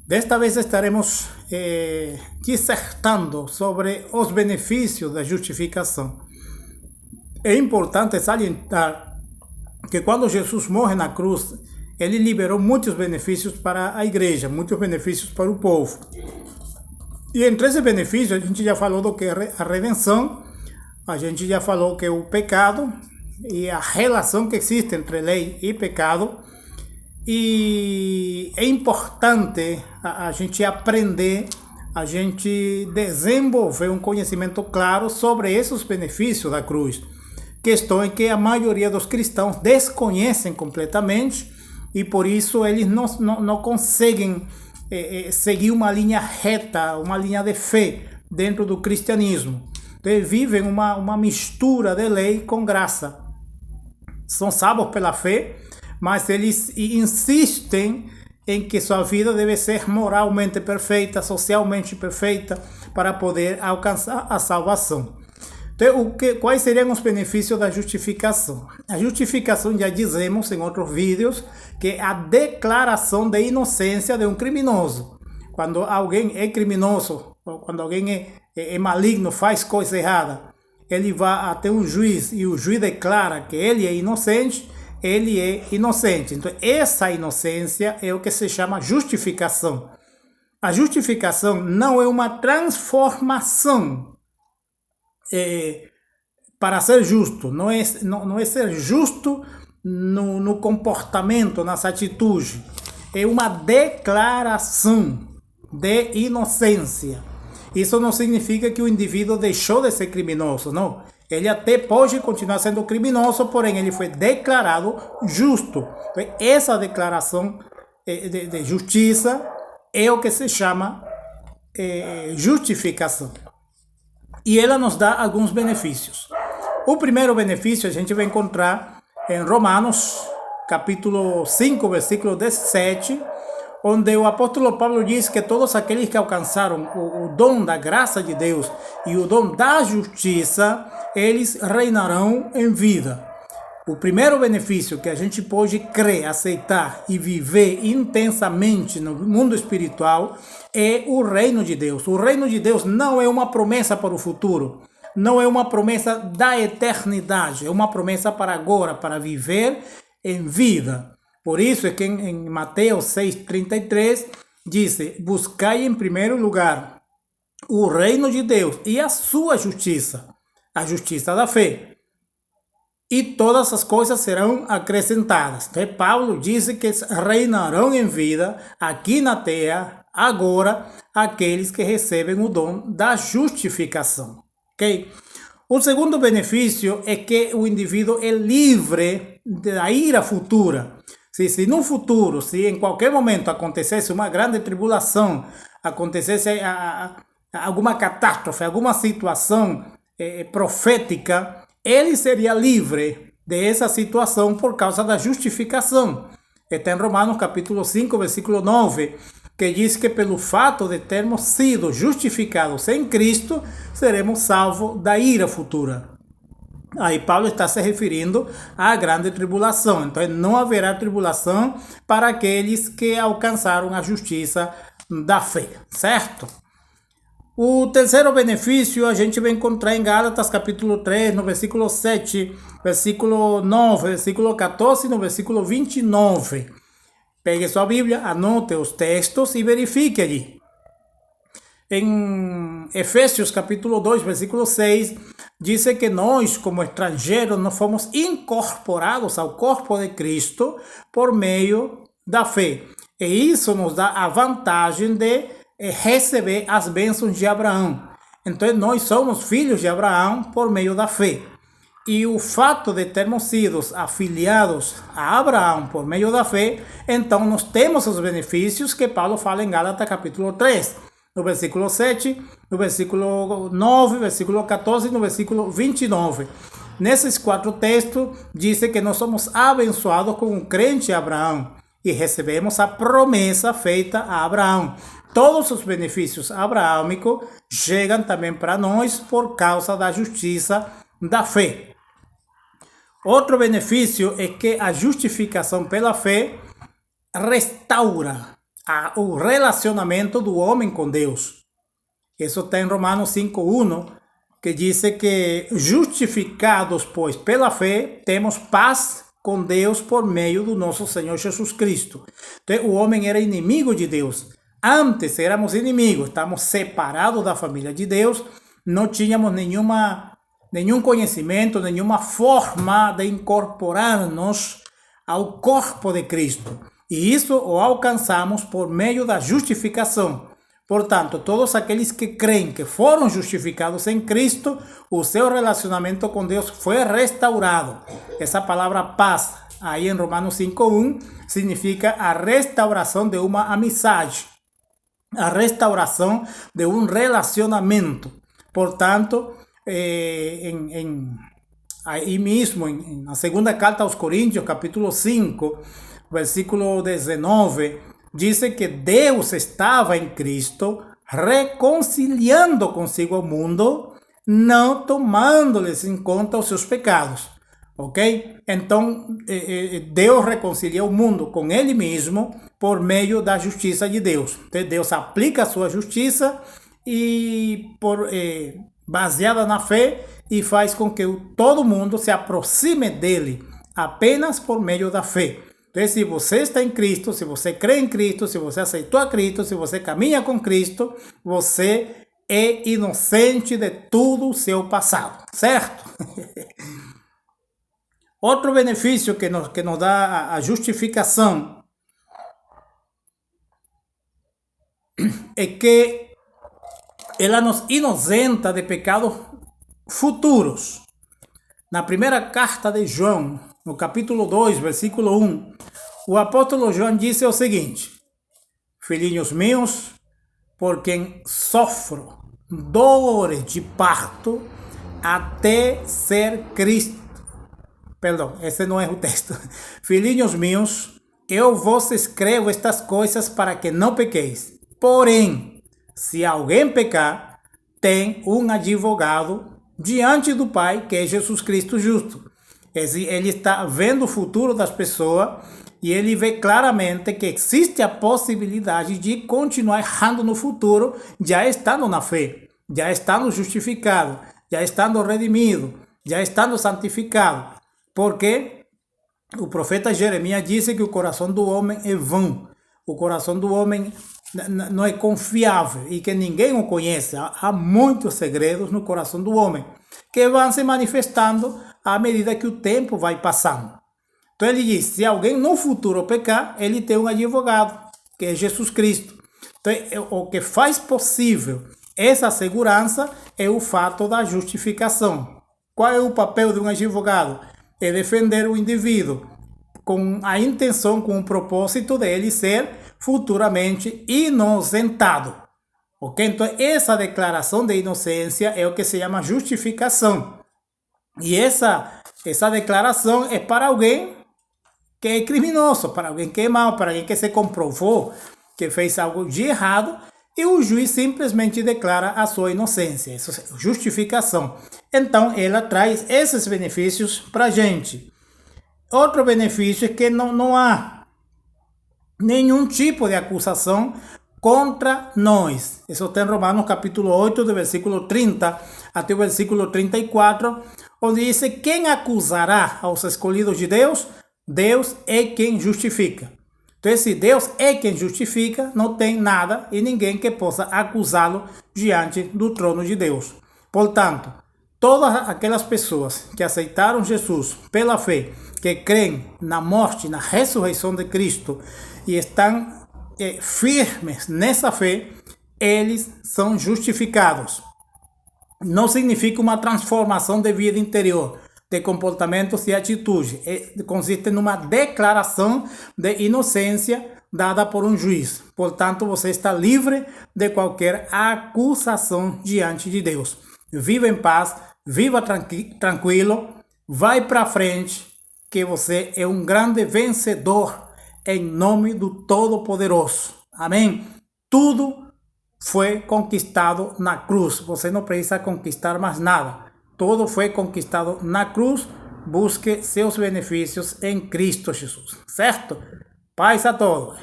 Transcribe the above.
Desta vez estaremos dissertando sobre os benefícios da justificação. É importante salientar que quando Jesus morre na cruz, ele liberou muitos benefícios para a igreja, muitos benefícios para o povo. E entre esses benefícios, a gente já falou do que é a redenção, a gente já falou que é o pecado e a relação que existe entre lei e pecado. E é importante a gente aprender, a gente desenvolver um conhecimento claro sobre esses benefícios da cruz. Questão é que a maioria dos cristãos desconhecem completamente e por isso eles não conseguem seguir uma linha reta, uma linha de fé dentro do cristianismo. Eles vivem uma mistura de lei com graça. São salvos pela fé, mas eles insistem em que sua vida deve ser moralmente perfeita, socialmente perfeita, para poder alcançar a salvação. Então, quais seriam os benefícios da justificação? A justificação, já dizemos em outros vídeos, que é a declaração de inocência de um criminoso. Quando alguém é criminoso, ou quando alguém é maligno, faz coisa errada, ele vai até um juiz e o juiz declara que ele é inocente, ele é inocente. Então, essa inocência é o que se chama justificação. A justificação não é uma transformação para ser justo. Não é ser justo no comportamento, nas atitudes. É uma declaração de inocência. Isso não significa que o indivíduo deixou de ser criminoso, não. Ele até pode continuar sendo criminoso, porém ele foi declarado justo. Então, essa declaração de justiça é o que se chama justificação. E ela nos dá alguns benefícios. O primeiro benefício a gente vai encontrar em Romanos, capítulo 5, versículo 17, onde o apóstolo Paulo diz que todos aqueles que alcançaram o dom da graça de Deus e o dom da justiça, eles reinarão em vida. O primeiro benefício que a gente pode crer, aceitar e viver intensamente no mundo espiritual é o reino de Deus. O reino de Deus não é uma promessa para o futuro, não é uma promessa da eternidade, é uma promessa para agora, para viver em vida. Por isso é que em Mateus 6,33 diz: buscai em primeiro lugar o reino de Deus e a sua justiça, a justiça da fé, e todas as coisas serão acrescentadas. Então, Paulo diz que reinarão em vida aqui na terra, agora, aqueles que recebem o dom da justificação. Ok? O segundo benefício é que o indivíduo é livre da ira futura. Se no futuro, se em qualquer momento acontecesse uma grande tribulação, acontecesse alguma catástrofe, alguma situação profética, ele seria livre dessa situação por causa da justificação. Está em Romanos capítulo 5, versículo 9, que diz que pelo fato de termos sido justificados em Cristo, seremos salvos da ira futura. Aí Paulo está se referindo à grande tribulação. Então não haverá tribulação para aqueles que alcançaram a justiça da fé, certo? O terceiro benefício a gente vai encontrar em Gálatas capítulo 3, no versículo 7, versículo 9, versículo 14 e no versículo 29. Pegue sua Bíblia, anote os textos e verifique ali. Em Efésios capítulo 2, versículo 6, diz que nós, como estrangeiros, não fomos incorporados ao corpo de Cristo por meio da fé. E isso nos dá a vantagem de receber as bênçãos de Abraão. Então, nós somos filhos de Abraão por meio da fé. E o fato de termos sido afiliados a Abraão por meio da fé, então nós temos os benefícios que Paulo fala em Gálatas capítulo 3. No versículo 7, no versículo 9, versículo 14 e no versículo 29. Nesses quatro textos, diz que nós somos abençoados com o crente Abraão e recebemos a promessa feita a Abraão. Todos os benefícios abraâmicos chegam também para nós por causa da justiça da fé. Outro benefício é que a justificação pela fé restaura o relacionamento do homem com Deus. Isso está em Romanos 5:1, que diz que justificados, pois, pela fé, temos paz com Deus por meio do nosso Senhor Jesus Cristo. Então, o homem era inimigo de Deus. Antes éramos inimigos, estamos separados da família de Deus, não tínhamos nenhum conhecimento, nenhuma forma de incorporar-nos ao corpo de Cristo. E isso o alcançamos por meio da justificação. Portanto, todos aqueles que creem que foram justificados em Cristo, o seu relacionamento com Deus foi restaurado. Essa palavra paz, aí em Romanos 5:1, significa a restauração de uma amizade, a restauração de um relacionamento. Portanto, aí mesmo, na segunda carta aos Coríntios, capítulo 5, versículo 19, diz que Deus estava em Cristo reconciliando consigo o mundo, não tomando-lhes em conta os seus pecados. Ok? Então, Deus reconcilia o mundo com Ele mesmo por meio da justiça de Deus. Então, Deus aplica a sua justiça e baseada na fé, e faz com que todo mundo se aproxime dele apenas por meio da fé. Então, se você está em Cristo, se você crê em Cristo, se você aceitou a Cristo, se você caminha com Cristo, você é inocente de todo o seu passado, certo? Outro benefício que nos dá a justificação é que ela nos inocenta de pecados futuros. Na primeira carta de João, no capítulo 2, versículo 1, o apóstolo João disse o seguinte: filhinhos meus, por quem sofro dores de parto até ser Cristo. Perdão, esse não é o texto. Filhinhos meus, eu vos escrevo estas coisas para que não pequeis. Porém, se alguém pecar, tem um advogado diante do Pai, que é Jesus Cristo justo. Ele está vendo o futuro das pessoas e ele vê claramente que existe a possibilidade de continuar errando no futuro, já estando na fé, já estando justificado, já estando redimido, já estando santificado. Porque o profeta Jeremias disse que o coração do homem é vão, o coração do homem não é confiável e que ninguém o conhece. Há muitos segredos no coração do homem que vão se manifestando à medida que o tempo vai passando. Então ele diz, se alguém no futuro pecar, ele tem um advogado, que é Jesus Cristo. Então o que faz possível essa segurança é o fato da justificação. Qual é o papel de um advogado? É defender o indivíduo com a intenção, com o propósito de ele ser futuramente inocentado. Ok? Então, essa declaração de inocência é o que se chama justificação. E essa declaração é para alguém que é criminoso, para alguém que é mau, para alguém que se comprovou que fez algo de errado, e o juiz simplesmente declara a sua inocência. Isso é justificação. Então, ela traz esses benefícios para a gente. Outro benefício é que não há nenhum tipo de acusação contra nós. Isso tem em Romanos capítulo 8, do versículo 30 até o versículo 34, onde diz: quem acusará aos escolhidos de Deus? Deus é quem justifica. Então, se Deus é quem justifica, não tem nada e ninguém que possa acusá-lo diante do trono de Deus. Portanto, todas aquelas pessoas que aceitaram Jesus pela fé, que creem na morte e na ressurreição de Cristo e estão firmes nessa fé, eles são justificados. Não significa uma transformação de vida interior, de comportamentos e atitudes. Consiste numa declaração de inocência dada por um juiz. Portanto, você está livre de qualquer acusação diante de Deus. Viva em paz, viva tranquilo, vai para frente, que você é um grande vencedor em nome do Todo-Poderoso. Amém? Tudo foi conquistado na cruz. Você não precisa conquistar mais nada. Tudo foi conquistado na cruz. Busque seus benefícios em Cristo Jesus. Certo? Paz a todos.